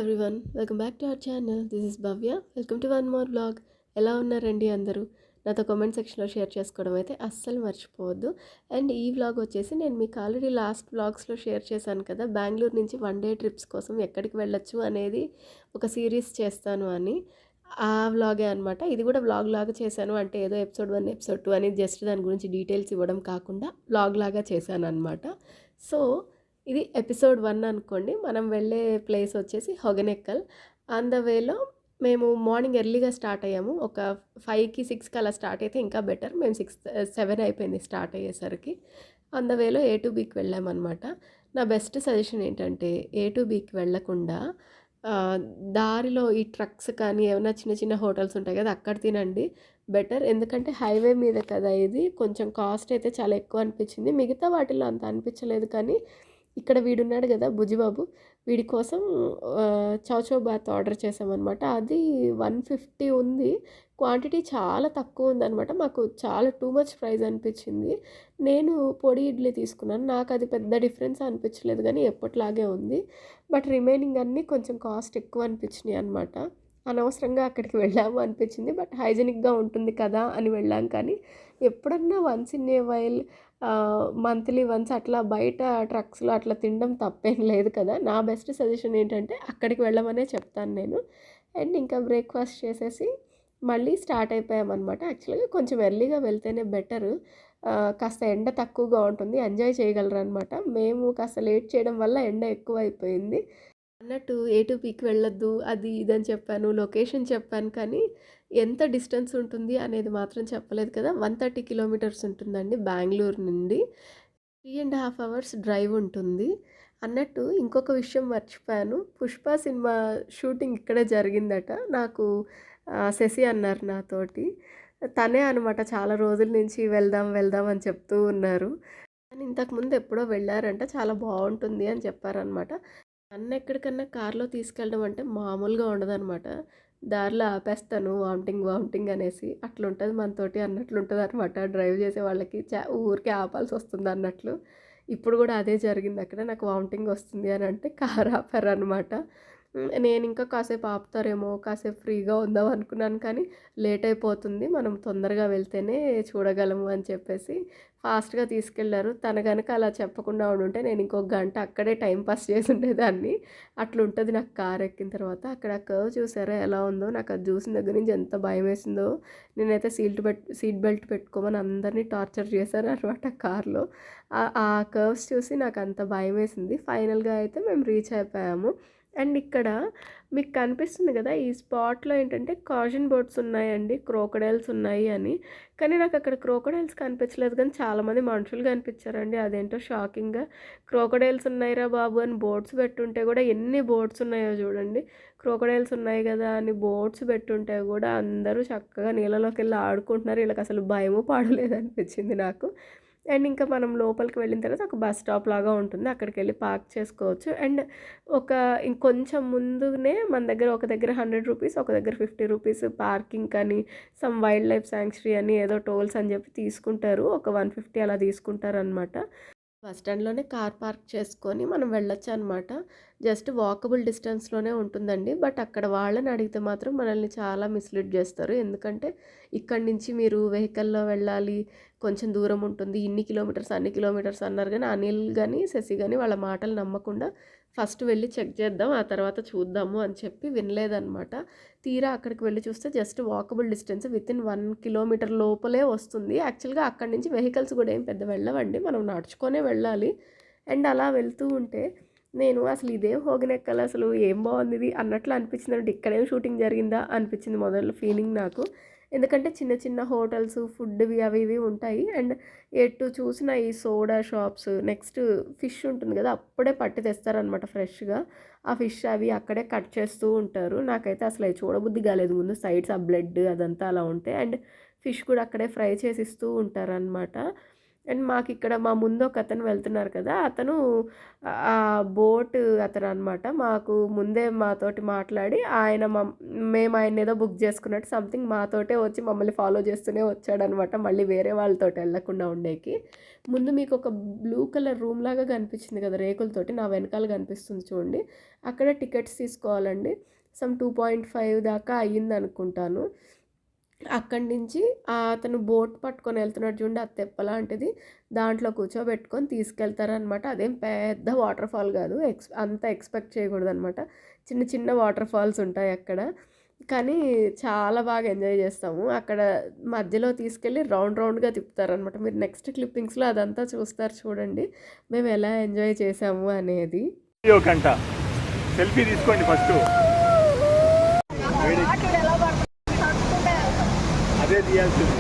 Everyone, welcome back to our channel. This is Bhavya. Welcome to one more blog. ఎలా ఉన్నారండి అందరూ? నాతో comment సెక్షన్లో షేర్ చేసుకోవడం అయితే అస్సలు మర్చిపోవద్దు. అండ్ ఈ వ్లాగ్ వచ్చేసి నేను మీకు ఆల్రెడీ లాస్ట్ వ్లాగ్స్లో షేర్ చేశాను కదా, బెంగళూరు నుంచి 1 డే ట్రిప్స్ కోసం ఎక్కడికి వెళ్ళొచ్చు అనేది ఒక సిరీస్ చేస్తాను అని. ఆ వ్లాగే అనమాట. ఇది కూడా వ్లాగ్ లాగా చేశాను, అంటే ఏదో ఎపిసోడ్ 1 ఎపిసోడ్ 2 అని జస్ట్ దాని గురించి డీటెయిల్స్ ఇవ్వడం కాకుండా వ్లాగ్ లాగా చేశాను అనమాట. సో ఇది ఎపిసోడ్ 1 అనుకోండి. మనం వెళ్ళే ప్లేస్ వచ్చేసి హొగెనెక్కల్. ఆన్ ద వేలో మేము మార్నింగ్ ఎర్లీగా స్టార్ట్ అయ్యాము. ఒక 5కి 6కి అలా స్టార్ట్ అయితే ఇంకా బెటర్. మేము 7 అయిపోయింది స్టార్ట్ అయ్యేసరికి. ఆన్ ద వేలో ఏ టు బీకి వెళ్ళామన్నమాట. నా బెస్ట్ సజెషన్ ఏంటంటే ఏ టు బీకి వెళ్ళకుండా దారిలో ఈ ట్రక్స్ కానీ ఏమైనా చిన్న చిన్న హోటల్స్ ఉంటాయి కదా, అక్కడ తినండి బెటర్. ఎందుకంటే హైవే మీద కదా ఇది, కొంచెం కాస్ట్ అయితే చాలా ఎక్కువ అనిపించింది. మిగతా వాటిల్లో అంత అనిపించలేదు, కానీ ఇక్కడ వీడున్నాడు కదా బుజ్జిబాబు, వీడి కోసం చౌచౌ బాత్ ఆర్డర్ చేసామన్నమాట. అది 150 ఉంది. క్వాంటిటీ చాలా తక్కువ ఉందన్నమాట. మాకు చాలా టూ మచ్ ప్రైస్ అనిపించింది. నేను పొడి ఇడ్లీ తీసుకున్నాను. నాకు అది పెద్ద డిఫరెన్స్ అనిపించలేదు, కానీ ఎప్పటిలాగే ఉంది. బట్ రిమైనింగ్ అన్నీ కొంచెం కాస్ట్ ఎక్కువ అనిపించినాయి అనమాట. అనవసరంగా అక్కడికి వెళ్ళాము అనిపించింది. బట్ హైజెనిక్గా ఉంటుంది కదా అని వెళ్ళాం. కానీ ఎప్పుడన్నా once in a while, monthly once అట్లా బయట ట్రక్స్లో అట్లా తినడం తప్పేం లేదు కదా. నా బెస్ట్ సజెషన్ ఏంటంటే అక్కడికి వెళ్ళమనే చెప్తాను నేను. అండ్ ఇంకా బ్రేక్ఫాస్ట్ చేసేసి మళ్ళీ స్టార్ట్ అయిపోయామన్నమాట. యాక్చువల్గా కొంచెం ఎర్లీగా వెళ్తేనే బెటరు. కాస్త ఎండ తక్కువగా ఉంటుంది, ఎంజాయ్ చేయగలరు అనమాట. మేము కాస్త లేట్ చేయడం వల్ల ఎండ ఎక్కువ అయిపోయింది అన్నట్టు. ఏ టు పీకి వెళ్ళొద్దు అది ఇదని చెప్పాను, లొకేషన్ చెప్పాను, కానీ ఎంత డిస్టెన్స్ ఉంటుంది అనేది మాత్రం చెప్పలేదు కదా. 130 కిలోమీటర్స్ ఉంటుందండి బెంగళూరు నుండి. 3.5 అవర్స్ డ్రైవ్ ఉంటుంది అన్నట్టు. ఇంకొక విషయం మర్చిపోయాను, పుష్ప సినిమా షూటింగ్ ఇక్కడే జరిగిందట. నాకు శశి అన్నారు నాతోటి. తనే అనమాట చాలా రోజుల నుంచి వెళ్దాం వెళ్దాం అని చెప్తూ ఉన్నారు. కానీ ఇంతకుముందు ఎప్పుడో వెళ్ళారంట, చాలా బాగుంటుంది అని చెప్పారనమాట. నన్ను ఎక్కడికన్నా కార్లో తీసుకెళ్ళడం అంటే మామూలుగా ఉండదనమాట. దారిలో ఆపేస్తాను వామిటింగ్ వామిటింగ్ అనేసి. అట్లుంటుంది మనతోటి అన్నట్లుంటుంది అనమాట. డ్రైవ్ చేసే వాళ్ళకి ఊరికే ఆపాల్సి వస్తుంది అన్నట్లు. ఇప్పుడు కూడా అదే జరిగింది అక్కడ. నాకు వామిటింగ్ వస్తుంది అని అంటే కార్ ఆపారనమాట. నేను ఇంకా కాసేపు ఆపుతారేమో, కాసేపు ఫ్రీగా ఉందాం అనుకున్నాను, కానీ లేట్ అయిపోతుంది, మనం తొందరగా వెళ్తేనే చూడగలము అని చెప్పేసి ఫాస్ట్గా తీసుకెళ్లారు. తన కనుక అలా చెప్పకుండా ఉండుంటే నేను ఇంకొక గంట అక్కడే టైం పాస్ చేసి ఉండేదాన్ని. అట్లుంటుంది నాకు కార్ ఎక్కిన తర్వాత. అక్కడ కర్వ్ చూసారా ఎలా ఉందో? నాకు అది చూసిన దగ్గర నుంచి ఎంత భయం వేసిందో. నేనైతే సీట్ బెల్ట్ పెట్టుకోమని అందరినీ టార్చర్ చేశాను అనమాట కార్లో. ఆ కర్వ్స్ చూసి నాకు అంత భయం వేసింది. ఫైనల్గా అయితే మేము రీచ్ అయిపోయాము. అండ్ ఇక్కడ మీకు కనిపిస్తుంది కదా, ఈ స్పాట్లో ఏంటంటే కాషన్ బోట్స్ ఉన్నాయండి, క్రోకడైల్స్ ఉన్నాయి అని. కానీ నాకు అక్కడ క్రోకడైల్స్ కనిపించలేదు, కానీ చాలామంది మనుషులు కనిపించారండి. అదేంటో షాకింగ్గా క్రోకడైల్స్ ఉన్నాయిరా బాబు అని బోట్స్ పెట్టుంటే కూడా, ఎన్ని బోట్స్ ఉన్నాయో చూడండి. క్రోకడైల్స్ ఉన్నాయి కదా అని బోట్స్ పెట్టుంటే కూడా అందరూ చక్కగా నీళ్ళలోకి వెళ్ళి ఆడుకుంటున్నారు. వీళ్ళకి అసలు భయము పాడలేదు అనిపించింది నాకు. అండ్ ఇంకా మనం లోపలికి వెళ్ళిన తర్వాత ఒక బస్ స్టాప్ లాగా ఉంటుంది, అక్కడికి వెళ్ళి పార్క్ చేసుకోవచ్చు. అండ్ ఒక ఇంకొంచెం ముందునే మన దగ్గర ఒక దగ్గర 100 రూపీస్, ఒక దగ్గర 50 రూపీస్ పార్కింగ్ కానీ, సమ్ వైల్డ్ లైఫ్ శాంక్చురీ అని ఏదో టోల్స్ అని చెప్పి తీసుకుంటారు. ఒక 150 అలా తీసుకుంటారు అనమాట. బస్ స్టాండ్లోనే కార్ పార్క్ చేసుకొని మనం వెళ్ళొచ్చు అనమాట. జస్ట్ వాకబుల్ డిస్టెన్స్లోనే ఉంటుందండి. బట్ అక్కడ వాళ్ళని అడిగితే మాత్రం మనల్ని చాలా మిస్లీడ్ చేస్తారు. ఎందుకంటే ఇక్కడి నుంచి మీరు వెహికల్లో వెళ్ళాలి, కొంచెం దూరం ఉంటుంది, ఇన్ని కిలోమీటర్స్ అన్ని కిలోమీటర్స్ అన్నారు. కానీ అనిల్ కానీ శశి కానీ వాళ్ళ మాటలు నమ్మకుండా ఫస్ట్ వెళ్ళి చెక్ చేద్దాం, ఆ తర్వాత చూద్దాము అని చెప్పి వినలేదన్నమాట. తీరా అక్కడికి వెళ్ళి చూస్తే just walkable distance within 1 kilometre లోపలే వస్తుంది. యాక్చువల్గా అక్కడి నుంచి వెహికల్స్ కూడా ఏం పెద్ద వెళ్ళవండి, మనం నడుచుకొనే వెళ్ళాలి. అండ్ అలా వెళ్తూ ఉంటే నేను అసలు ఇదేం హోగనెక్కల్, అసలు ఏం బాగుంది ఇది అన్నట్లు అనిపించింది. అంటే ఇక్కడేం షూటింగ్ జరిగిందా అనిపించింది మొదలు ఫీలింగ్ నాకు. ఎందుకంటే చిన్న చిన్న హోటల్స్, ఫుడ్వి అవి ఇవి ఉంటాయి. అండ్ ఎటు చూసిన ఈ సోడా షాప్స్, నెక్స్ట్ ఫిష్ ఉంటుంది కదా, అప్పుడే పట్టి తెస్తారనమాట ఫ్రెష్గా. ఆ ఫిష్ అవి అక్కడే కట్ చేస్తూ ఉంటారు. నాకైతే అసలు అవి చూడబుద్ధి కాలేదు ముందు, సైడ్స్ ఆ బ్లడ్ అదంతా అలా ఉంటే. అండ్ ఫిష్ కూడా అక్కడే ఫ్రై చేసి ఇస్తూ ఉంటారనమాట. అండ్ మాకిక్కడ మా ముందు ఒకతను వెళ్తున్నారు కదా! అతను ఆ బోటు అతననమాట. మాకు ముందే మాతోటి మాట్లాడి మేము ఆయన్నేదో బుక్ చేసుకున్నట్టు సంథింగ్ మాతోటే వచ్చి మమ్మల్ని ఫాలో చేస్తూనే వచ్చాడనమాట. మళ్ళీ వేరే వాళ్ళతోటి ఎళ్ళకుండా ఉండేకి. ముందు మీకొక బ్లూ కలర్ రూమ్‌లాగా కనిపించింది కదా! రేకులతోటి. నా వెనకాల కనిపిస్తుంది చూడండి. అక్కడ టికెట్స్ తీసుకోవాలండి. సమ్ 2.5 దాకా అయ్యిందనుకుంటాను. అక్కడి నుంచి అతను బోట్ పట్టుకొని వెళ్తున్నాడు చూడండి. అది తెప్పలాంటిది. దాంట్లో కూర్చోబెట్టుకొని తీసుకెళ్తారనమాట. అదేం పెద్ద వాటర్ ఫాల్ కాదు. అంత ఎక్స్‌పెక్ట్ చేయకూడదనమాట. చిన్న చిన్న వాటర్ ఫాల్స్ ఉంటాయి అక్కడ. కానీ చాలా బాగా ఎంజాయ్ చేస్తాము. అక్కడ మధ్యలో తీసుకెళ్ళి రౌండ్ రౌండ్‌గా తిప్పుతారనమాట. మీరు నెక్స్ట్ క్లిప్పింగ్స్‌లో అదంతా చూస్తారు చూడండి. మేము ఎలా ఎంజాయ్ చేసాము అనేది. సెల్ఫీ తీసుకోండి ఫస్ట్. అదే తీయాల్సింది.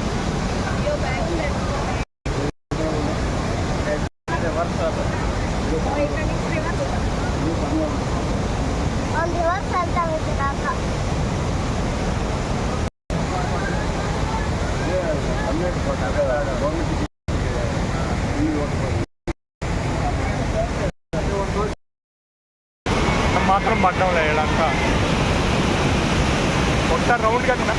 మాత్రం పడ్డం లేదంతా ఒకసారి రౌండ్ కట్టిన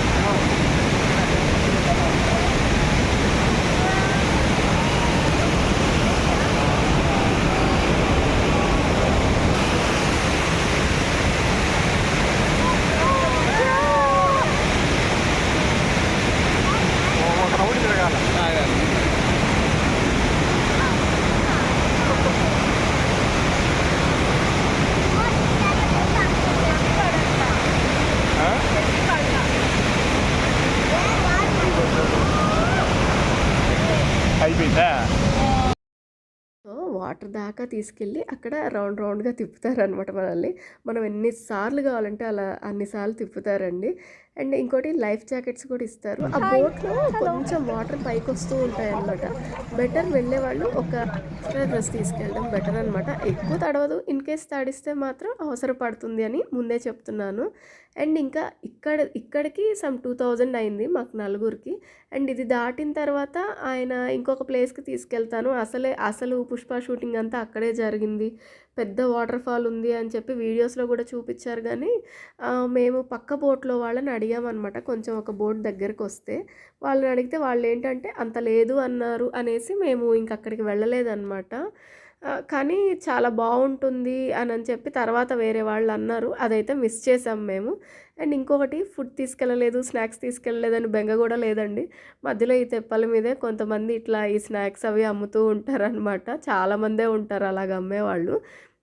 ఒక రౌండ్ తిరగాల. అయిపోయిందా? వాటర్ దాకా తీసుకెళ్ళి అక్కడ రౌండ్ రౌండ్‌గా తిప్పుతారనమాట మనల్ని. మనం ఎన్ని సార్లు కావాలంటే అన్ని సార్లు తిప్పుతారండి. అండ్ ఇంకోటి లైఫ్ జాకెట్స్ కూడా ఇస్తారు. ఆ బోట్‌లో కొంచెం వాటర్ పైకొస్తూ ఉంటాయన్నమాట. బెటర్ వెళ్ళేవాళ్ళు ఒక ఎక్స్‌ట్రా డ్రెస్ తీసుకెళ్ళడం బెటర్ అనమాట. ఎక్కువ తడవదు. ఇన్ కేస్ తడిస్తే మాత్రం అవసరపడుతుంది అని ముందే చెప్తున్నాను. అండ్ ఇంకా ఇక్కడికి సమ్ 2000 అయింది మాకు నలుగురికి. అండ్ ఇది దాటిన తర్వాత ఆయన ఇంకొక ప్లేస్‌కి తీసుకెళ్తాను. అసలు పుష్ప షూటింగ్ అంతా అక్కడే జరిగింది. పెద్ద వాటర్ ఫాల్ ఉంది అని చెప్పి వీడియోస్‌లో కూడా చూపిచ్చారు గానీ, మేము పక్క బోట్‌లో వాళ్ళని అడిగామనమాట. కొంచెం ఒక బోట్ దగ్గరకొస్తే. వాళ్ళని అడిగితే వాళ్ళేంటంటే అంత లేదు అన్నారు అనేసి మేము ఇంక అక్కడికి వెళ్ళలేదనమాట. కానీ చాలా బావుంటుంది అనని చెప్పి తర్వాత వేరే వాళ్ళన్నారు. అదైతే మిస్ చేసాం మేము. అండ్ ఇంకొకటి ఫుడ్ తీసుకెళ్ళలేదు, స్నాక్స్ తీసుకెళ్ళలేదని బెంగ గూడా లేదండి. మధ్యలో ఈ తెప్పల మీదే కొంతమంది ఇట్లా ఈ స్నాక్స్ అవి అమ్ముతూ ఉంటారనమాట. చాలామందే ఉంటారు అలాగ అమ్మేవాళ్ళు.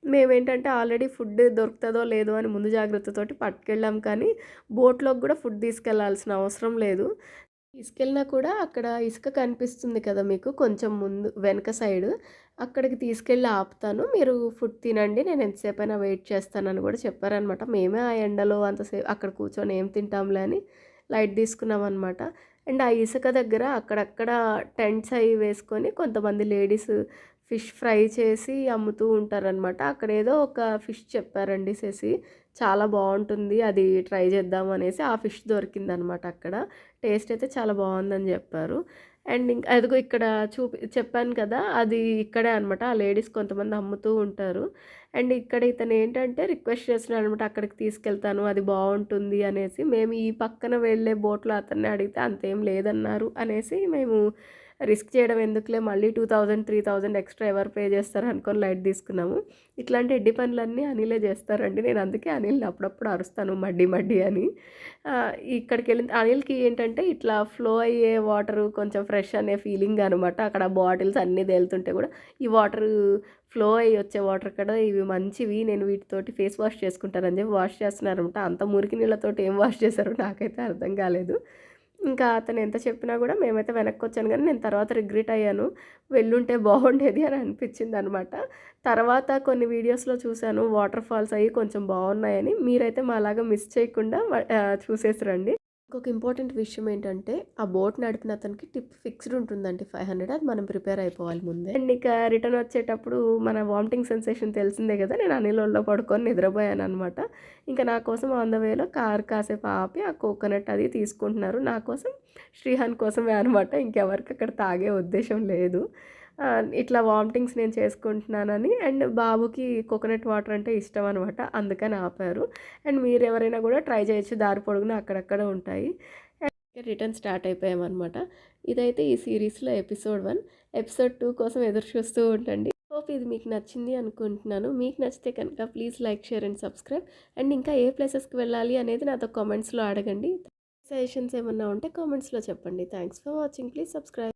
మేమేంటంటే ఆల్రెడీ ఫుడ్ దొరుకుతదో లేదో అని ముందు జాగ్రత్తతోటి పట్టుకెళ్ళాం కానీ, బోట్‌లోకి గూడా ఫుడ్ తీసుకెళ్లాల్సిన అవసరం లేదు. తీసుకెళ్ళినా కూడా అక్కడ ఇసుక కనిపిస్తుంది కదా మీకు కొంచెం ముందు వెనక సైడు. అక్కడికి తీసుకెళ్ళి ఆపుతాను. మీరు ఫుడ్ తినండి. నేను ఎంతసేపైనా వెయిట్ చేస్తానని కూడా చెప్పారనమాట. మేమే ఆ ఎండలో అక్కడ కూర్చొని ఏం తింటాంలే అని లైట్ తీసుకున్నామనమాట. అండ్ ఆ ఇసుక దగ్గర అక్కడక్కడ టెంట్స్ అవి వేసుకొని కొంతమంది లేడీస్ ఫిష్ ఫ్రై చేసి అమ్ముతూ ఉంటారనమాట. అక్కడేదో ఒక ఫిష్ చెప్పారండి శశి. చాలా బావుంటుంది. అది ట్రై చేద్దాం అనేసి ఆ ఫిష్ దొరికిందనమాట అక్కడ. టేస్ట్ అయితే చాలా బావుందని జెప్పారు. అండ్ అదిగో ఇక్కడ చెప్పాను కదా! అది ఇక్కడే అనమాట. ఆ లేడీస్ కొంతమంది అమ్ముతూ ఉంటారు. అండ్ ఇక్కడ ఇతనేంటంటే రిక్వెస్ట్ చేస్తున్నాడనమాట. అక్కడికి తీసుకెళ్తాను అది బావుంటుంది అనేసి. మేము ఈ పక్కన వెళ్ళే బోట్‌లో అతన్ని అడిగితే అంతేం లేదన్నారు అనేసి మేము రిస్క్ చేయడం ఎందుకులే మళ్ళీ 2000, 3000 ఎక్స్‌ట్రా ఎవరు పే చేస్తారు అనుకోని లైట్ తీసుకున్నాము. ఇట్లాంటి ఎడ్డి పనులన్నీ అనిలే చేస్తారండి. నేను అందుకే అనిల్‌ని అప్పుడప్పుడు అరుస్తాను మడ్డి మడ్డి అని. ఇక్కడికెళ్ళిన అనిల్‌కి ఏంటంటే ఇట్లా ఫ్లో అయ్యే వాటరు కొంచెం ఫ్రెష్ అనే ఫీలింగ్ అనమాట. అక్కడ బాటిల్స్ అన్నీ తేలుతుంటే కూడా ఈ వాటరు ఫ్లో అయ్యి వచ్చే వాటర్ కదా! ఇవి మంచివి. నేను వీటితోటి ఫేస్ వాష్ చేసుకుంటానని చెప్పి వాష్ చేస్తున్నారనమాట. అంత మురికి నీళ్ళతోటి ఏం వాష్ చేశారో నాకైతే అర్థం కాలేదు. ఇంకా అతను ఎంత చెప్పినా కూడా మేమైతే వెనక్కొచ్చాను గానీ, నేను తర్వాత రిగ్రెట్ అయ్యాను. వెళ్ళుంటే బాగుండేది అని అనిపించిందనమాట. తర్వాత కొన్ని వీడియోస్‌లో చూశాను వాటర్ ఫాల్స్ అయ్యి కొంచెం బాగున్నాయని. మీరైతే మాలాగా మిస్ చేయకుండా చూసేసి రండి. ఇంకొక ఇంపార్టెంట్ విషయం ఏంటంటే, ఆ బోట్ నడిపిన అతనికి టిప్ ఫిక్స్‌డ్ ఉంటుందండి 500 అది మనం ప్రిపేర్ అయిపోవాలి ముందే. అండ్ ఇక రిటర్న్ వచ్చేటప్పుడు మన వామిటింగ్ సెన్సేషన్ తెలిసిందే కదా! నేను అనిల్ ఒళ్ళో పడుకొని నిద్రపోయాననమాట. ఇంకా నా కోసం ఆన్ ద వేలో కారు కాసేపు ఆపి ఆ కోకోనట్ అది తీసుకుంటున్నారు. నా కోసం, శ్రీహాన్ కోసమే అనమాట. ఇంకెవరికి అక్కడ తాగే ఉద్దేశం లేదు. ఇట్లా వామిటింగ్స్ నేను చేసుకుంటున్నానని. అండ్ బాబుకి కోకోనట్ వాటర్ అంటే ఇష్టం అనమాట. అందుకని ఆపారు. అండ్ మీరు ఎవరైనా కూడా ట్రై చేయొచ్చు. దారి పొడుగునా అక్కడక్కడ ఉంటాయి. రిటర్న్ స్టార్ట్ అయిపోయామన్నమాట. ఇదైతే ఈ సీరీస్‌లో ఎపిసోడ్ 1. ఎపిసోడ్ 2 కోసం ఎదురు చూస్తూ ఉండండి. హోప్ ఇది మీకు నచ్చింది అనుకుంటున్నాను. మీకు నచ్చితే కనుక please like, share and subscribe. And ఇంకా ఏ ప్లేసెస్‌కి వెళ్ళాలి అనేది నాతో కామెంట్స్‌లో అడగండి. సజెషన్స్ ఏమన్నా ఉంటే కామెంట్స్‌లో చెప్పండి. Thanks for watching. Please subscribe.